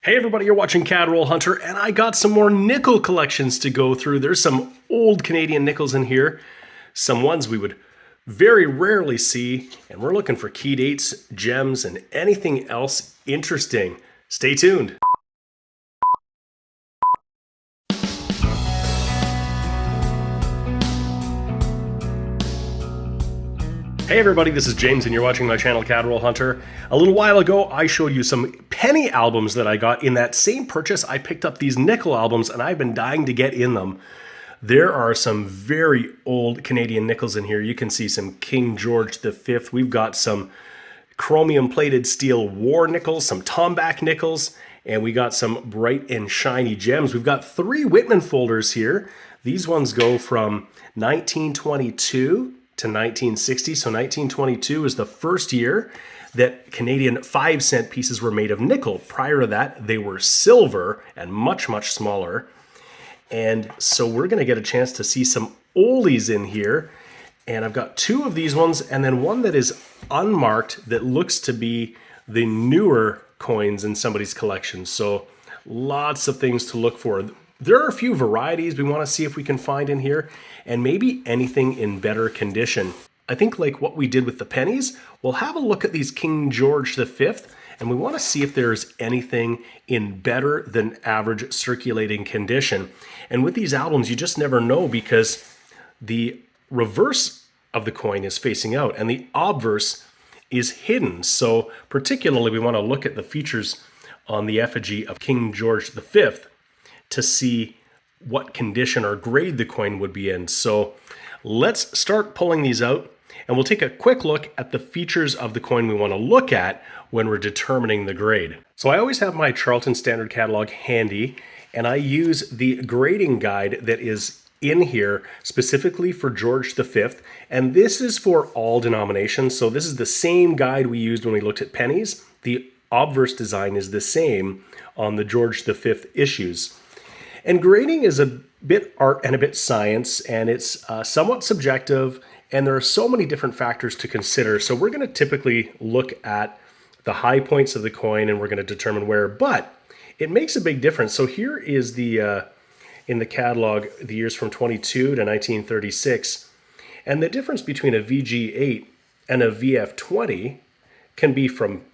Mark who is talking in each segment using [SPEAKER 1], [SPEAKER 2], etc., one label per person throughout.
[SPEAKER 1] Hey everybody, you're watching Cadroll Hunter, and I got some more nickel collections to go through. There's some old Canadian nickels in here, some ones we would very rarely see, and we're looking for key dates, gems, and anything else interesting. Stay tuned. Hey everybody, this is James and you're watching my channel Cadroll Hunter. A little while ago I showed you some penny albums that I got. In that same purchase I picked up these nickel albums and I've been dying to get in them. There are some very old Canadian nickels in here. You can see some King George V. We've got some chromium plated steel war nickels, some Tomback nickels, and we got some bright and shiny gems. We've got 3 Whitman folders here. These ones go from 1922 to 1960. So 1922 is the first year that Canadian 5-cent pieces were made of nickel. Prior to that, they were silver and much, much smaller. And so we're going to get a chance to see some oldies in here. And I've got 2 of these ones and then one that is unmarked that looks to be the newer coins in somebody's collection. So lots of things to look for. There are a few varieties we want to see if we can find in here, and maybe anything in better condition. I think like what we did with the pennies, we'll have a look at these King George V, and we want to see if there's anything in better than average circulating condition. And with these albums, you just never know because the reverse of the coin is facing out and the obverse is hidden. So particularly we want to look at the features on the effigy of King George V to see what condition or grade the coin would be in. So let's start pulling these out and we'll take a quick look at the features of the coin we want to look at when we're determining the grade. So I always have my Charlton Standard Catalog handy and I use the grading guide that is in here specifically for George V, and this is for all denominations. So this is the same guide we used when we looked at pennies. The obverse design is the same on the George V issues. And grading is a bit art and a bit science, and it's somewhat subjective, and there are so many different factors to consider. So we're going to typically look at the high points of the coin and we're going to determine where, but it makes a big difference. So here is the in the catalog, the years from 22 to 1936, and the difference between a VG8 and a VF20 can be from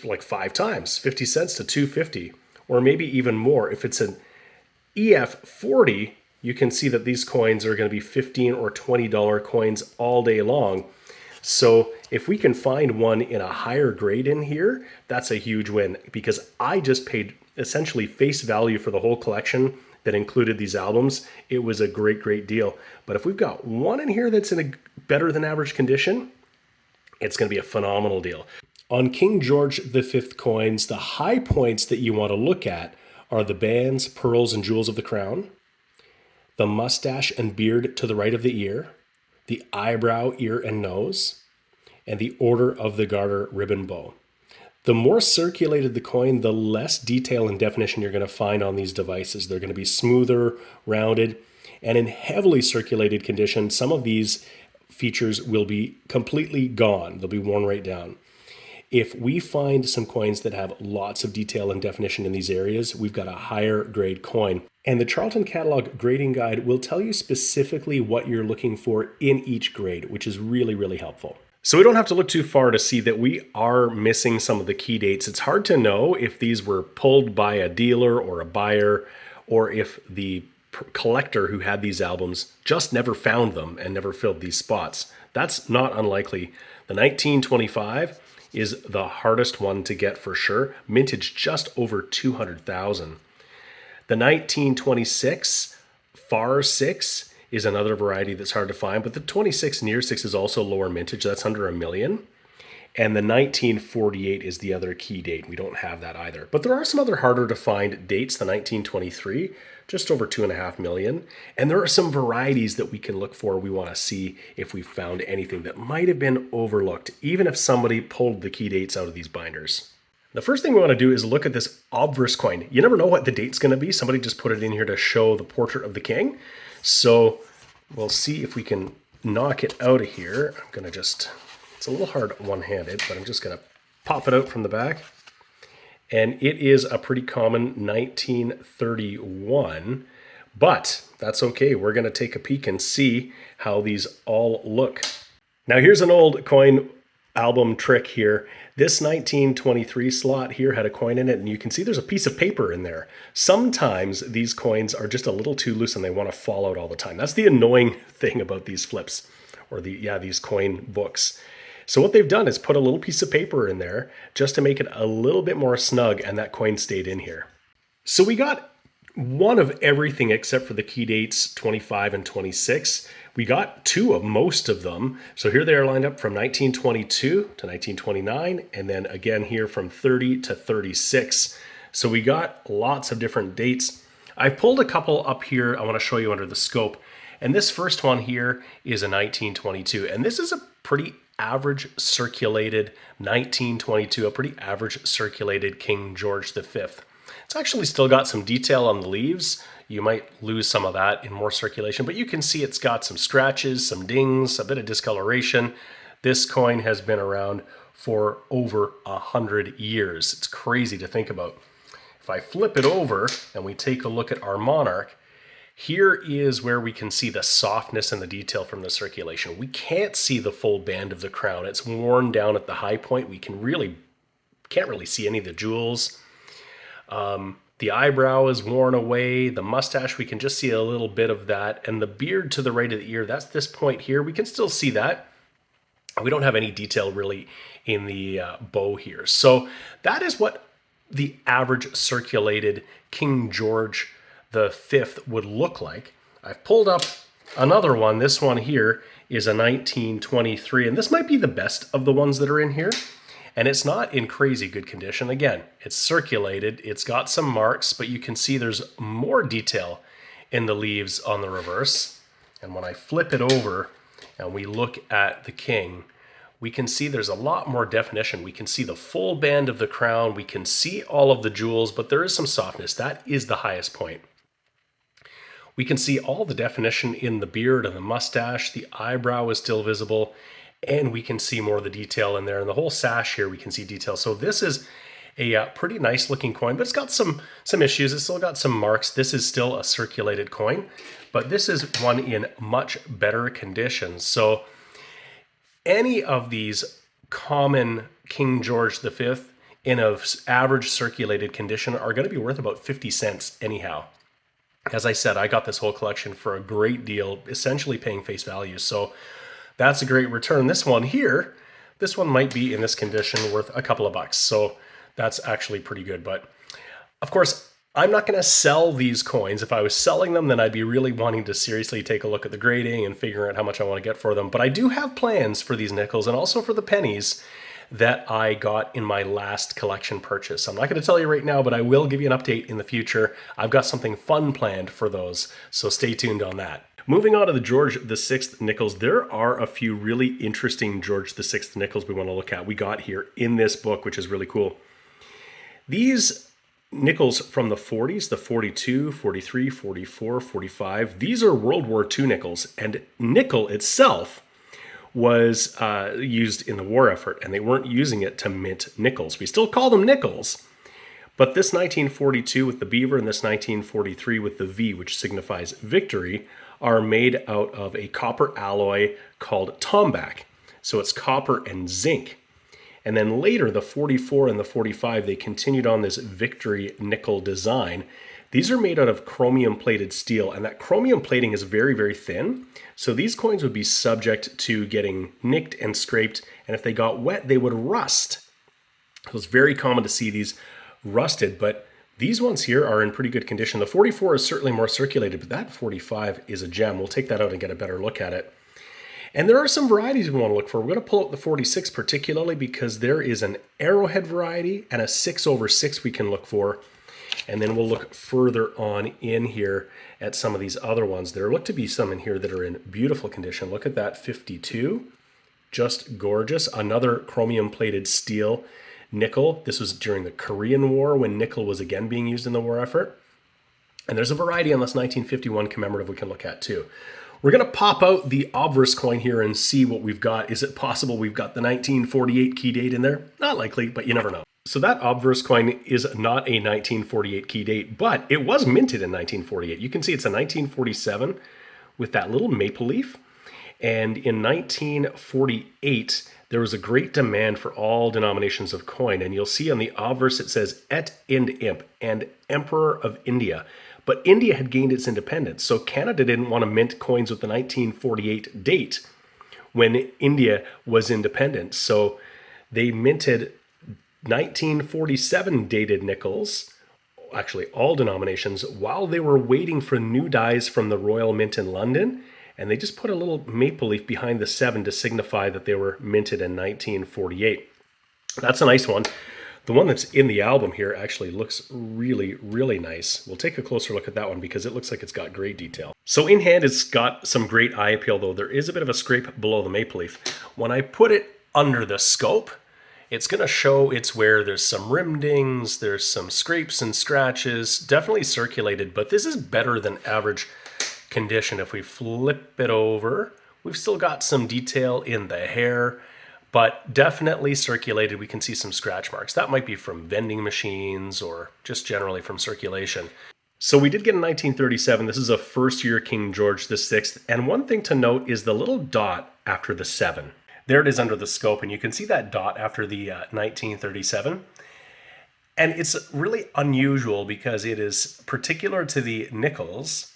[SPEAKER 1] like 5 times, 50 cents to 250, or maybe even more. If it's an EF40, you can see that these coins are going to be $15 or $20 coins all day long. So if we can find one in a higher grade in here, that's a huge win because I just paid essentially face value for the whole collection that included these albums. It was a great, great deal. But if we've got one in here that's in a better than average condition, it's going to be a phenomenal deal. On King George V coins, the high points that you want to look at are the bands, pearls, and jewels of the crown, the mustache and beard to the right of the ear, the eyebrow, ear, and nose, and the order of the garter ribbon bow. The more circulated the coin, the less detail and definition you're going to find on these devices. They're going to be smoother, rounded, and in heavily circulated condition, some of these features will be completely gone. They'll be worn right down. If we find some coins that have lots of detail and definition in these areas, we've got a higher grade coin. And the Charlton Catalog Grading Guide will tell you specifically what you're looking for in each grade, which is really, really helpful. So we don't have to look too far to see that we are missing some of the key dates. It's hard to know if these were pulled by a dealer or a buyer, or if the collector who had these albums just never found them and never filled these spots. That's not unlikely. The 1925 is the hardest one to get for sure. Mintage just over 200,000. The 1926 Far 6 is another variety that's hard to find, but the 26 Near 6 is also lower mintage. That's under $1 million. And the 1948 is the other key date. We don't have that either. But there are some other harder to find dates. The 1923, just over $2.5 million. And there are some varieties that we can look for. We want to see if we found anything that might have been overlooked, even if somebody pulled the key dates out of these binders. The first thing we want to do is look at this obverse coin. You never know what the date's going to be. Somebody just put it in here to show the portrait of the king. So we'll see if we can knock it out of here. I'm going to just, it's a little hard one-handed, but I'm just going to pop it out from the back. and it is a pretty common 1931, but that's okay. We're going to take a peek and see how these all look. Now here's an old coin album trick here. This 1923 slot here had a coin in it, and you can see there's a piece of paper in there. Sometimes these coins are just a little too loose and they want to fall out all the time. That's the annoying thing about these flips, or these coin books. So what they've done is put a little piece of paper in there just to make it a little bit more snug, and that coin stayed in here. So we got one of everything except for the key dates 25 and 26. We got two of most of them. So here they are lined up from 1922 to 1929, and then again here from 30 to 36. So we got lots of different dates. I've pulled a couple up here I want to show you under the scope. And this first one here is a 1922. And this is a pretty average circulated 1922, a pretty average circulated King George V. It's actually still got some detail on the leaves. You might lose some of that in more circulation, but you can see it's got some scratches, some dings, a bit of discoloration. This coin has been around for over 100 years. It's crazy to think about. If I flip it over and we take a look at our monarch, here is where we can see the softness and the detail from the circulation. We can't see the full band of the crown. It's worn down at the high point. We can't really see any of the jewels. The eyebrow is worn away. The mustache, we can just see a little bit of that. And the beard to the right of the ear, that's this point here. We can still see that. We don't have any detail really in the bow here. So that is what the average circulated King George V would look like. I've pulled up another one. This one here is a 1923, and this might be the best of the ones that are in here. And it's not in crazy good condition. Again, it's circulated, it's got some marks, but you can see there's more detail in the leaves on the reverse. And when I flip it over and we look at the king, we can see there's a lot more definition. We can see the full band of the crown, we can see all of the jewels, but there is some softness. That is the highest point. We can see all the definition in the beard and the mustache. The eyebrow is still visible, and we can see more of the detail in there. And the whole sash here, we can see detail. So this is a pretty nice looking coin, but it's got some issues. It's still got some marks. This is still a circulated coin, but this is one in much better condition. So any of these common King George V in an average circulated condition are going to be worth about 50 cents anyhow. As I said, I got this whole collection for a great deal, essentially paying face value. So that's a great return. This one here, this one might be in this condition worth a couple of bucks. So that's actually pretty good. But of course, I'm not going to sell these coins. If I was selling them, then I'd be really wanting to seriously take a look at the grading and figure out how much I want to get for them. But I do have plans for these nickels and also for the pennies that I got in my last collection purchase. I'm not going to tell you right now, but I will give you an update in the future. I've got something fun planned for those, so stay tuned on that. Moving on to the George VI nickels, there are a few really interesting George VI nickels we want to look at. We got here in this book, which is really cool. These nickels from the 40s, the 42, 43, 44, 45, these are World War II nickels, and nickel itself was used in the war effort, and they weren't using it to mint nickels. We still call them nickels, but this 1942 with the beaver and this 1943 with the V, which signifies victory, are made out of a copper alloy called tombac. So it's copper and zinc. And then later, the 44 and the 45, they continued on this victory nickel design. These are made out of chromium plated steel, and that chromium plating is very, very thin. So these coins would be subject to getting nicked and scraped, and if they got wet, they would rust. So it's very common to see these rusted, but these ones here are in pretty good condition. The 44 is certainly more circulated, but that 45 is a gem. We'll take that out and get a better look at it. And there are some varieties we want to look for. We're going to pull out the 46 particularly because there is an arrowhead variety and a 6/6 we can look for. And then we'll look further on in here at some of these other ones. There look to be some in here that are in beautiful condition. Look at that 52, just gorgeous. Another chromium plated steel nickel. This was during the Korean War when nickel was again being used in the war effort. And there's a variety on this 1951 commemorative we can look at too. We're going to pop out the obverse coin here and see what we've got. Is it possible we've got the 1948 key date in there? Not likely, but you never know. So that obverse coin is not a 1948 key date, but it was minted in 1948. You can see it's a 1947 with that little maple leaf. And in 1948, there was a great demand for all denominations of coin. And you'll see on the obverse it says Et ind Imp and Emperor of India. But India had gained its independence, so Canada didn't want to mint coins with the 1948 date when India was independent. So they minted 1947 dated nickels, actually all denominations, while they were waiting for new dies from the Royal Mint in London. And they just put a little maple leaf behind the 7 to signify that they were minted in 1948. That's a nice one. The one that's in the album here actually looks really, really nice. We'll take a closer look at that one because it looks like it's got great detail. So in hand, it's got some great eye appeal, though. There is a bit of a scrape below the maple leaf. When I put it under the scope, it's going to show it's where there's some rim dings, there's some scrapes and scratches, definitely circulated, but this is better than average condition. If we flip it over, we've still got some detail in the hair, but definitely circulated. We can see some scratch marks. That might be from vending machines or just generally from circulation. So we did get in 1937. This is a first-year King George VI. And one thing to note is the little dot after the 7. There it is under the scope, and you can see that dot after the 1937. And it's really unusual because it is particular to the nickels,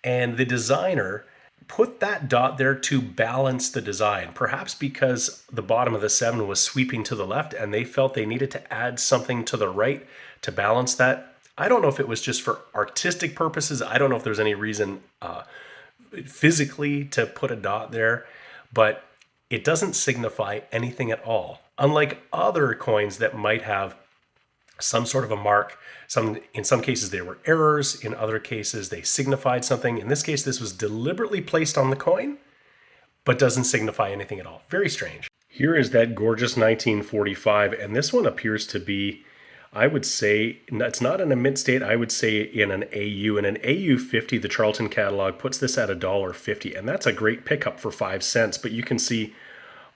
[SPEAKER 1] and the designer put that dot there to balance the design, perhaps because the bottom of the 7 was sweeping to the left and they felt they needed to add something to the right to balance that. I don't know if it was just for artistic purposes. I don't know if there's any reason physically to put a dot there, but it doesn't signify anything at all. Unlike other coins that might have some sort of a mark. In some cases, there were errors. In other cases, they signified something. In this case, this was deliberately placed on the coin, but doesn't signify anything at all. Very strange. Here is that gorgeous 1945, and this one appears to be, I would say, it's not in a mint state, I would say in an AU. In an AU 50, the Charlton catalog puts this at $1.50, and that's a great pickup for 5 cents, but you can see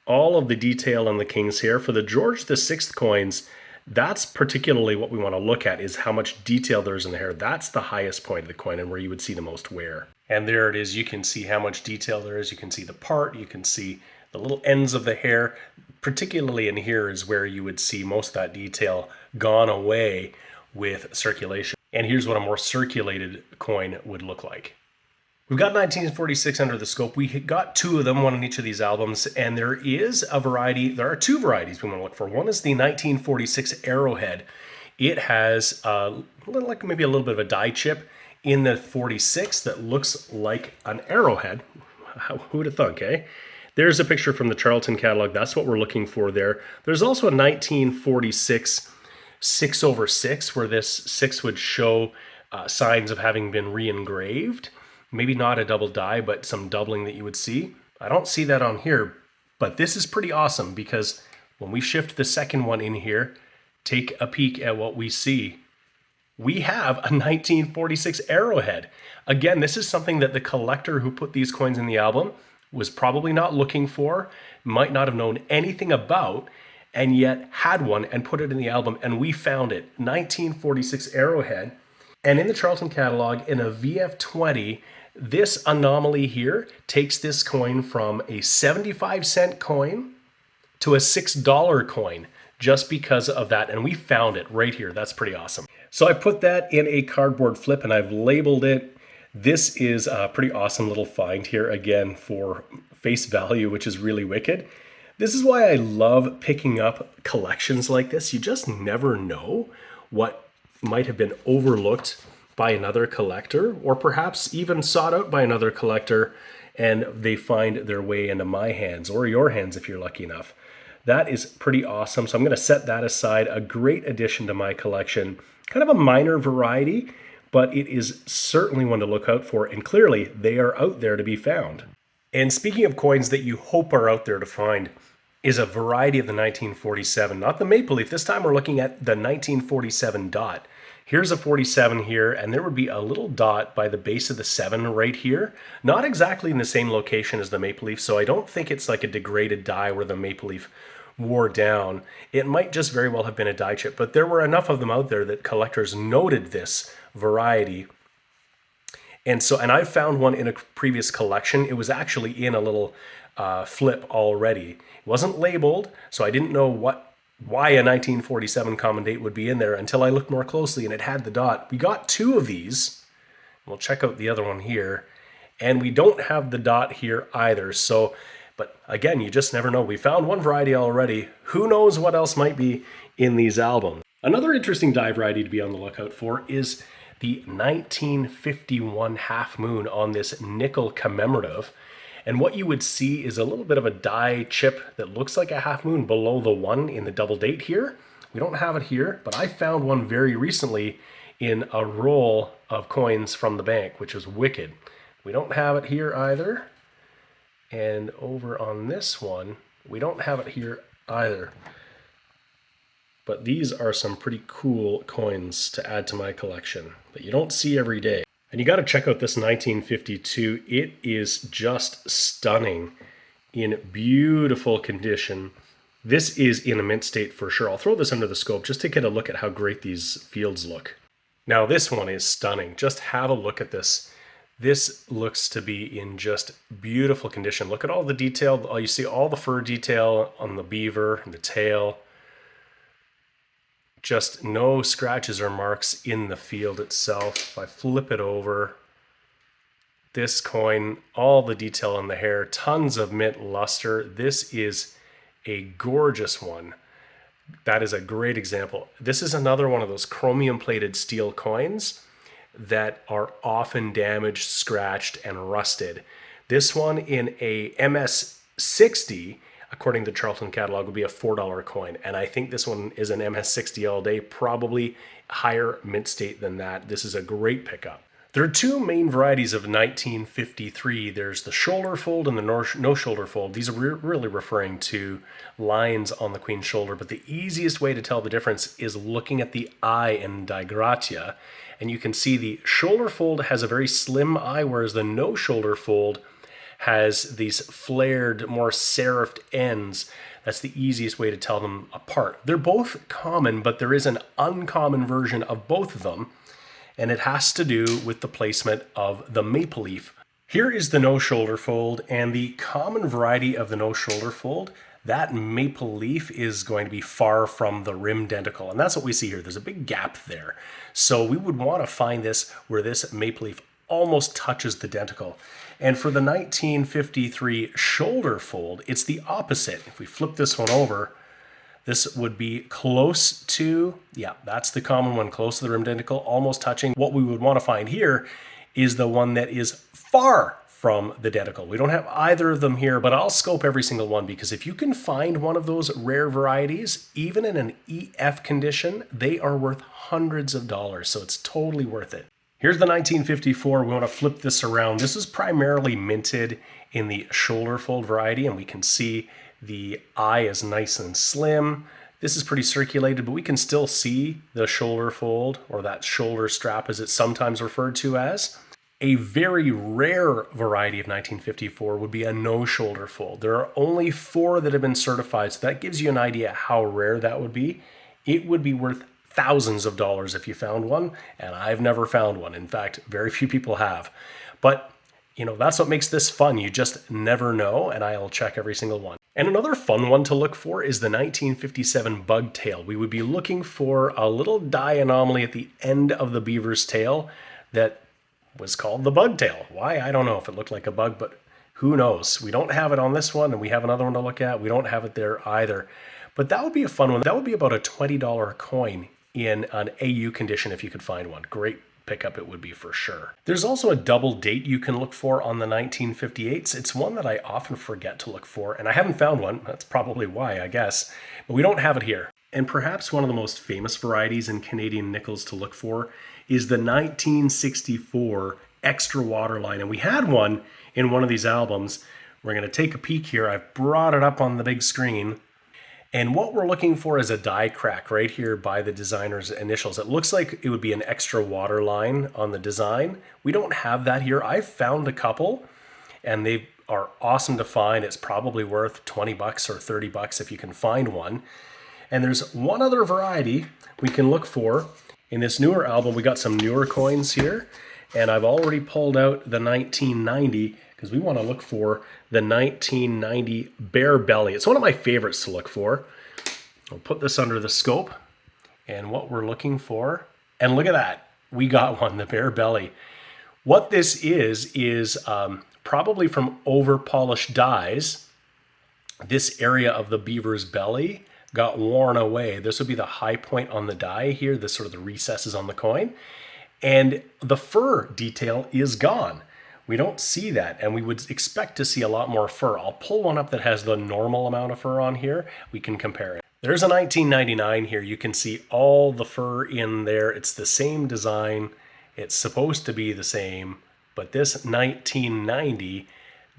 [SPEAKER 1] all of the detail on the king's hair. For the George VI coins, that's particularly what we want to look at, is how much detail there's in the hair. That's the highest point of the coin and where you would see the most wear. And there it is. You can see how much detail there is. You can see the part. You can see the little ends of the hair. Particularly in here is where you would see most of that detail gone away with circulation. And here's what a more circulated coin would look like. We've got 1946 under the scope. We got 2 of them, one on each of these albums, and there is a variety. There are 2 varieties we want to look for. One is the 1946 Arrowhead. It has like maybe a little bit of a die chip in the 46 that looks like an arrowhead. Who would have thunk, eh? There's a picture from the Charlton catalog. That's what we're looking for there. There's also a 1946 6/6 where this 6 would show signs of having been re-engraved. Maybe not a double die, but some doubling that you would see. I don't see that on here, but this is pretty awesome because when we shift the second one in here, take a peek at what we see. We have a 1946 Arrowhead. Again, this is something that the collector who put these coins in the album was probably not looking for, might not have known anything about, and yet had one and put it in the album, and we found it. 1946 Arrowhead. And in the Charlton catalog, in a VF20, this anomaly here takes this coin from a 75-cent coin to a $6 coin just because of that. And we found it right here. That's pretty awesome. So I put that in a cardboard flip and I've labeled it. This is a pretty awesome little find here, again, for face value, which is really wicked. This is why I love picking up collections like this. You just never know what might have been overlooked by another collector, or perhaps even sought out by another collector, and they find their way into my hands, or your hands if you're lucky enough. That is pretty awesome. So I'm going to set that aside. A great addition to my collection. Kind of a minor variety, but it is certainly one to look out for, and clearly they are out there to be found. And speaking of coins that you hope are out there to find, is a variety of the 1947, not the maple leaf. This time we're looking at the 1947 dot. Here's a 47 here, and there would be a little dot by the base of the 7 right here. Not exactly in the same location as the maple leaf, so I don't think it's like a degraded die where the maple leaf wore down. It might just very well have been a die chip, but there were enough of them out there that collectors noted this variety. And I found one in a previous collection. It was actually in a little flip already. It wasn't labeled, so I didn't know why a 1947 common date would be in there until I looked more closely, and it had the dot. We got two of these. We'll check out the other one here. And we don't have the dot here either. So, but again, you just never know. We found one variety already. Who knows what else might be in these albums? Another interesting die variety to be on the lookout for is the 1951 Half Moon on this nickel commemorative. And what you would see is a little bit of a die chip that looks like a half moon below the one in the double date here. We don't have it here, but I found one very recently in a roll of coins from the bank, which is wicked. We don't have it here either. And over on this one, we don't have it here either. But these are some pretty cool coins to add to my collection that you don't see every day. And you got to check out this 1952. It is just stunning in beautiful condition. This is in a mint state for sure. I'll throw this under the scope just to get a look at how great these fields look. Now this one is stunning. Just have a look at this. This looks to be in just beautiful condition. Look at all the detail. You see all the fur detail on the beaver and the tail. Just no scratches or marks in the field itself. If I flip it over, this coin, all the detail in the hair, tons of mint luster. This is a gorgeous one. That is a great example. This is another one of those chromium plated steel coins that are often damaged, scratched, and rusted. This one in a MS-60, according to Charlton catalog, would be a $4 coin. And I think this one is an MS-60 all day, probably higher mint state than that. This is a great pickup. There are two main varieties of 1953. There's the shoulder fold and the no shoulder fold. These are really referring to lines on the queen's shoulder, but the easiest way to tell the difference is looking at the eye in digratia. And you can see the shoulder fold has a very slim eye, whereas the no shoulder fold has these flared, more serifed ends. That's the easiest way to tell them apart. They're both common, but there is an uncommon version of both of them, and it has to do with the placement of the maple leaf. Here is the no shoulder fold, and the common variety of the no shoulder fold, that maple leaf is going to be far from the rim denticle, and that's what we see here. There's a big gap there. So we would want to find this where this maple leaf almost touches the denticle. And for the 1953 shoulder fold, it's the opposite. If we flip this one over, this would be close to, yeah, that's the common one, close to the rim denticle, almost touching. What we would want to find here is the one that is far from the denticle. We don't have either of them here, but I'll scope every single one, because if you can find one of those rare varieties, even in an EF condition, they are worth hundreds of dollars, so it's totally worth it. Here's the 1954. We want to flip this around. This is primarily minted in the shoulder fold variety, and we can see the eye is nice and slim. This is pretty circulated, but we can still see the shoulder fold, or that shoulder strap as it's sometimes referred to as. A very rare variety of 1954 would be a no shoulder fold. There are only 4 that have been certified, so that gives you an idea how rare that would be. It would be worth thousands of dollars if you found one, and I've never found one. In fact, very few people have. But, you know, that's what makes this fun. You just never know, and I'll check every single one. And another fun one to look for is the 1957 bug tail. We would be looking for a little die anomaly at the end of the beaver's tail that was called the bug tail. Why? I don't know if it looked like a bug, but who knows? We don't have it on this one, and we have another one to look at. We don't have it there either. But that would be a fun one. That would be about a $20 coin in an AU condition if you could find one. Great pickup it would be for sure. There's also a double date you can look for on the 1958s. It's one that I often forget to look for, and I haven't found one. That's probably why, I guess. But we don't have it here. And perhaps one of the most famous varieties in Canadian nickels to look for is the 1964 extra waterline. And we had one in one of these albums. We're going to take a peek here. I've brought it up on the big screen. And what we're looking for is a die crack right here by the designer's initials. It looks like it would be an extra water line on the design. We don't have that here. I've found a couple, and they've are awesome to find. It's probably worth 20 bucks or 30 bucks if you can find one. And there's one other variety we can look for. In this newer album, we got some newer coins here, and I've already pulled out the 1990 because we want to look for the 1990 Bare Belly. It's one of my favorites to look for. I'll put this under the scope, and what we're looking for, and look at that, we got one, the Bare Belly. What this is probably from over-polished dies. This area of the beaver's belly got worn away. This would be the high point on the die here, this sort of the recesses on the coin. And the fur detail is gone. We don't see that, and we would expect to see a lot more fur. I'll pull one up that has the normal amount of fur on here. We can compare it. There's a 1999 here. You can see all the fur in there. It's the same design. It's supposed to be the same, but this 1990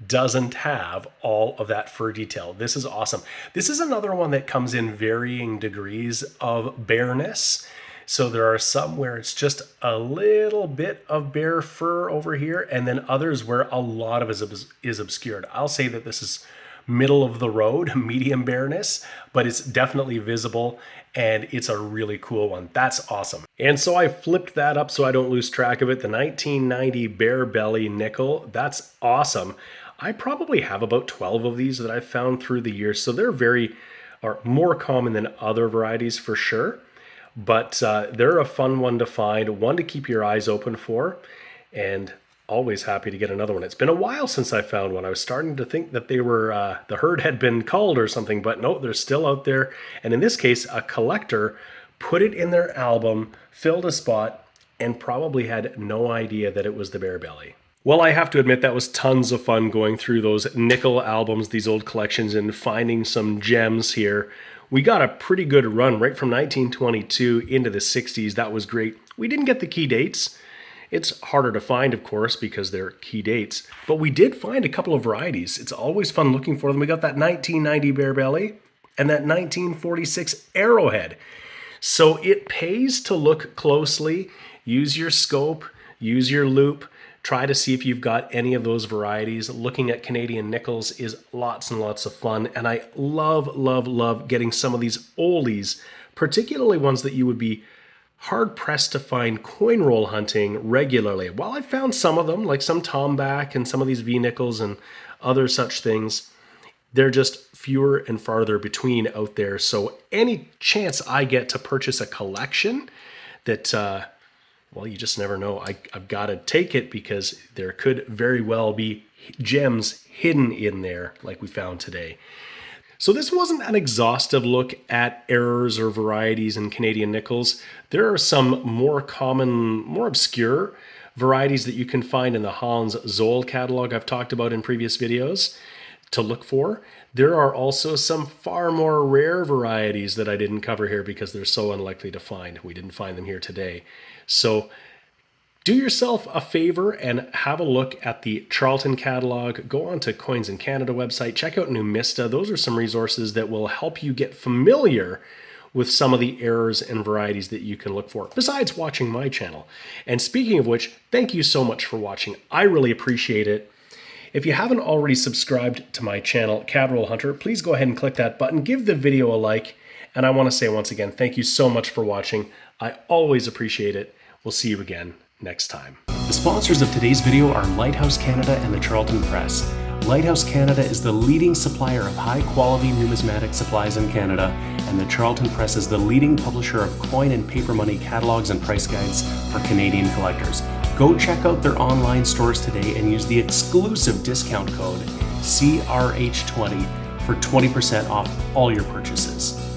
[SPEAKER 1] doesn't have all of that fur detail. This is awesome. This is another one that comes in varying degrees of bareness. So there are some where it's just a little bit of bare fur over here, and then others where a lot of it is obscured. I'll say that this is middle of the road, medium bareness, but it's definitely visible, and it's a really cool one. That's awesome. And so I flipped that up so I don't lose track of it. The 1990 Bare Belly nickel, that's awesome. I probably have about 12 of these that I've found through the years, so they're more common than other varieties for sure. But they're a fun one to find, one to keep your eyes open for, and always happy to get another one. It's been a while since I found one. I was starting to think that they were the herd had been culled or something, but no, they're still out there. And in this case, a collector put it in their album, filled a spot, and probably had no idea that it was the Bare Belly. Well, I have to admit that was tons of fun going through those nickel albums, these old collections, and finding some gems here. We got a pretty good run right from 1922 into the 60s. That was great. We didn't get the key dates. It's harder to find, of course, because they're key dates. But we did find a couple of varieties. It's always fun looking for them. We got that 1990 Bare Belly and that 1946 Arrowhead. So it pays to look closely, use your scope, use your loop, try to see if you've got any of those varieties. Looking at Canadian nickels is lots and lots of fun, and I love, love, love getting some of these oldies, particularly ones that you would be hard-pressed to find coin roll hunting regularly. While I found some of them, like some Tomback and some of these V-nickels and other such things, they're just fewer and farther between out there. So any chance I get to purchase a collection that well, you just never know. I've got to take it because there could very well be gems hidden in there like we found today. So this wasn't an exhaustive look at errors or varieties in Canadian nickels. There are some more common, more obscure varieties that you can find in the Hans Zoll catalog I've talked about in previous videos to look for. There are also some far more rare varieties that I didn't cover here because they're so unlikely to find. We didn't find them here today. So do yourself a favor and have a look at the Charlton catalog. Go on to Coins in Canada website, check out Numista. Those are some resources that will help you get familiar with some of the errors and varieties that you can look for, besides watching my channel. And speaking of which, thank you so much for watching. I really appreciate it. If you haven't already subscribed to my channel, Cadroll Hunter, please go ahead and click that button, give the video a like, and I want to say once again, thank you so much for watching. I always appreciate it. We'll see you again next time. The sponsors of today's video are Lighthouse Canada and the Charlton Press. Lighthouse Canada is the leading supplier of high-quality numismatic supplies in Canada, and the Charlton Press is the leading publisher of coin and paper money catalogs and price guides for Canadian collectors. Go check out their online stores today and use the exclusive discount code CRH20 for 20% off all your purchases.